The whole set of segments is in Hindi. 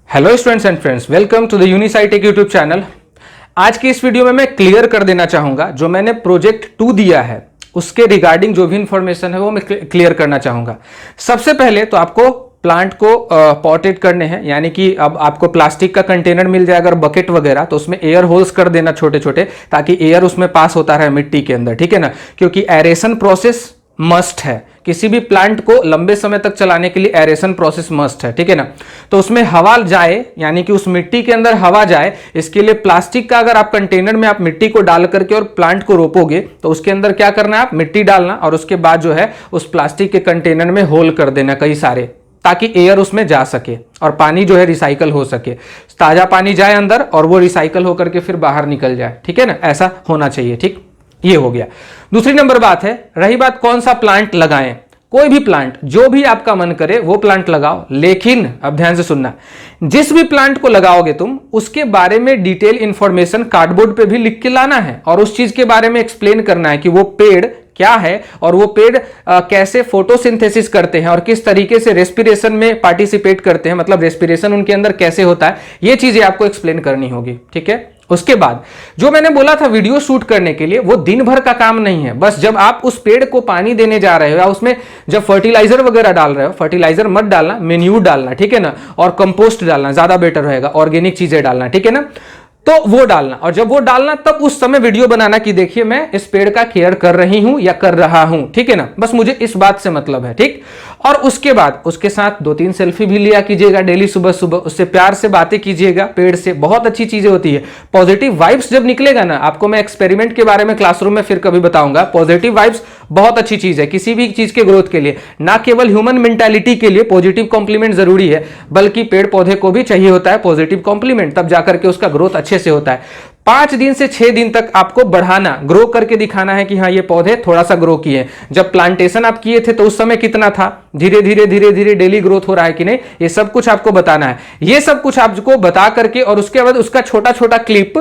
Hello students and friends, welcome to the Unisite tech YouTube channel. आज की इस वीडियो में मैं क्लियर कर देना चाहूंगा, जो मैंने प्रोजेक्ट 2 दिया है उसके रिगार्डिंग जो भी इंफॉर्मेशन है वो मैं क्लियर करना चाहूंगा। सबसे पहले तो आपको प्लांट को पॉटेड करने हैं, यानी कि अब आपको प्लास्टिक का कंटेनर मिल जाए अगर बकेट वगैरह, तो उसमें एयर होल्स कर देना छोटे छोटे, ताकि एयर उसमें पास होता रहे मिट्टी के अंदर, ठीक है ना। क्योंकि एरेशन प्रोसेस मस्ट है, किसी भी प्लांट को लंबे समय तक चलाने के लिए एरेशन प्रोसेस मस्ट है, ठीक है ना। तो उसमें हवा जाए, यानी कि उस मिट्टी के अंदर हवा जाए, इसके लिए प्लास्टिक का अगर आप कंटेनर में आप मिट्टी को डाल करके और प्लांट को रोपोगे तो उसके अंदर क्या करना है, आप मिट्टी डालना और उसके बाद जो है उस प्लास्टिक के कंटेनर में होल कर देना कई सारे, ताकि एयर उसमें जा सके और पानी जो है रिसाइकल हो सके, ताजा पानी जाए अंदर और वो रिसाइकल होकर के फिर बाहर निकल जाए, ठीक है ना। ऐसा होना चाहिए, ठीक। ये हो गया। दूसरी नंबर बात है, रही बात कौन सा प्लांट लगाएं। कोई भी प्लांट, जो भी आपका मन करे वो प्लांट लगाओ, लेकिन अब ध्यान से सुनना, जिस भी प्लांट को लगाओगे तुम, उसके बारे में डिटेल इंफॉर्मेशन कार्डबोर्ड पे भी लिख के लाना है और उस चीज के बारे में एक्सप्लेन करना है कि वो पेड़ क्या है और वो पेड़ कैसे फोटोसिंथेसिस करते हैं और किस तरीके से रेस्पिरेशन में पार्टिसिपेट करते हैं, मतलब रेस्पिरेशन उनके अंदर कैसे होता है, ये चीजें आपको एक्सप्लेन करनी होगी, ठीक है। उसके बाद जो मैंने बोला था वीडियो शूट करने के लिए, वो दिन भर का काम नहीं है। बस जब आप उस पेड़ को पानी देने जा रहे हो या उसमें जब फर्टिलाइजर वगैरह डाल रहे हो, फर्टिलाइजर मत डालना, मेन्यूर डालना, ठीक है ना, और कंपोस्ट डालना ज्यादा बेटर रहेगा, ऑर्गेनिक चीजें डालना, ठीक है ना। तो वो डालना, और जब वो डालना तब उस समय वीडियो बनाना कि देखिए मैं इस पेड़ का केयर कर रही हूं या कर रहा हूं, ठीक है ना। बस मुझे इस बात से मतलब है, ठीक। और उसके बाद उसके साथ 2-3 सेल्फी भी लिया कीजिएगा डेली, सुबह सुबह उससे प्यार से बातें कीजिएगा, पेड़ से बहुत अच्छी चीजें होती है। पॉजिटिव वाइब्स जब निकलेगा ना, आपको मैं एक्सपेरिमेंट के बारे में क्लासरूम में फिर कभी बताऊंगा। पॉजिटिव वाइब्स बहुत अच्छी चीज है किसी भी चीज के ग्रोथ के लिए, ना केवल ह्यूमन मेंटालिटी के लिए पॉजिटिव कॉम्प्लीमेंट जरूरी है, बल्कि पेड़ पौधे को भी चाहिए होता है पॉजिटिव कॉम्प्लीमेंट, तब जाकर के उसका ग्रोथ अच्छे से होता है। 5 दिन से 6 दिन तक आपको बढ़ाना, ग्रो करके दिखाना है कि हाँ ये पौधे थोड़ा सा ग्रो किए। जब प्लांटेशन आप किए थे तो उस समय कितना था, धीरे धीरे धीरे धीरे डेली ग्रोथ हो रहा है कि नहीं, ये सब कुछ आपको बताना है। ये सब कुछ आपको बता करके और उसके बाद उसका छोटा छोटा क्लिप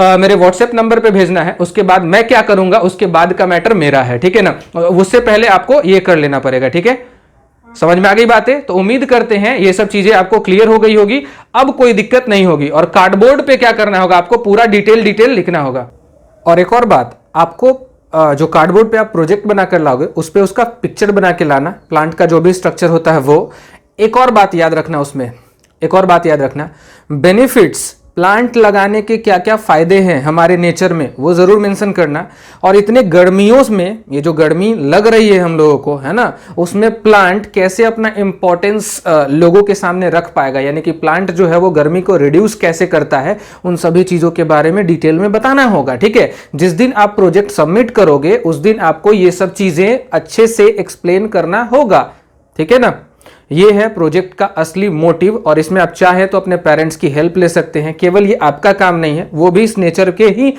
मेरे व्हाट्सएप नंबर पे भेजना है। उसके बाद मैं क्या करूंगा, उसके बाद का मैटर मेरा है, ठीक है ना। उससे पहले आपको ये कर लेना पड़ेगा, ठीक है। समझ में आ गई बातें? तो उम्मीद करते हैं ये सब चीजें आपको क्लियर हो गई होगी, अब कोई दिक्कत नहीं होगी। और कार्डबोर्ड पे क्या करना होगा, आपको पूरा डिटेल लिखना होगा। और एक और बात, आपको जो कार्डबोर्ड पे आप प्रोजेक्ट बनाकर लाओगे उस पे उसका पिक्चर बना के लाना, प्लांट का जो भी स्ट्रक्चर होता है वो। एक और बात याद रखना, उसमें एक और बात याद रखना, बेनिफिट्स, प्लांट लगाने के क्या क्या फायदे हैं हमारे नेचर में, वो जरूर मेंशन करना। और इतने गर्मियों में, ये जो गर्मी लग रही है हम लोगों को, है ना, उसमें प्लांट कैसे अपना इंपॉर्टेंस लोगों के सामने रख पाएगा, यानी कि प्लांट जो है वो गर्मी को रिड्यूस कैसे करता है, उन सभी चीजों के बारे में डिटेल में बताना होगा, ठीक है। जिस दिन आप प्रोजेक्ट सबमिट करोगे उस दिन आपको ये सब चीजें अच्छे से एक्सप्लेन करना होगा, ठीक है ना। ये है प्रोजेक्ट का असली मोटिव, और इसमें आप चाहे तो अपने पेरेंट्स की हेल्प ले सकते हैं। केवल ये आपका काम नहीं है, वो भी इस नेचर के ही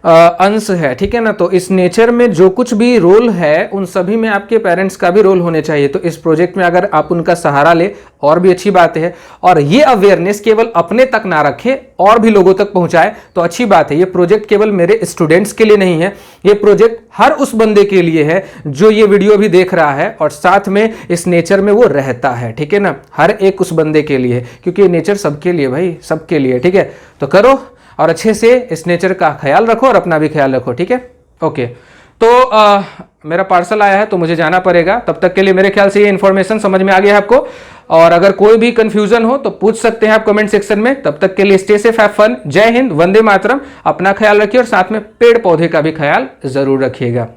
अंश है, ठीक है ना। तो इस नेचर में जो कुछ भी रोल है उन सभी में आपके पेरेंट्स का भी रोल होने चाहिए। तो इस प्रोजेक्ट में अगर आप उनका सहारा ले और भी अच्छी बात है, और ये अवेयरनेस केवल अपने तक ना रखे और भी लोगों तक पहुंचाए तो अच्छी बात है। ये प्रोजेक्ट केवल मेरे स्टूडेंट्स के लिए नहीं है, ये प्रोजेक्ट हर उस बंदे के लिए है जो ये वीडियो भी देख रहा है और साथ में इस नेचर में वो रहता है, ठीक है ना। हर एक उस बंदे के लिए है, क्योंकि ये नेचर सबके लिए भाई, सबके लिए, ठीक है। तो करो और अच्छे से इस नेचर का ख्याल रखो और अपना भी ख्याल रखो, ठीक है। ओके, तो मेरा पार्सल आया है तो मुझे जाना पड़ेगा। तब तक के लिए मेरे ख्याल से ये इन्फॉर्मेशन समझ में आ गया है आपको, और अगर कोई भी कंफ्यूजन हो तो पूछ सकते हैं आप कमेंट सेक्शन में। तब तक के लिए स्टे सेफ, हैव फन, जय हिंद, वंदे मातरम। अपना ख्याल रखिए और साथ में पेड़ पौधे का भी ख्याल जरूर रखिएगा।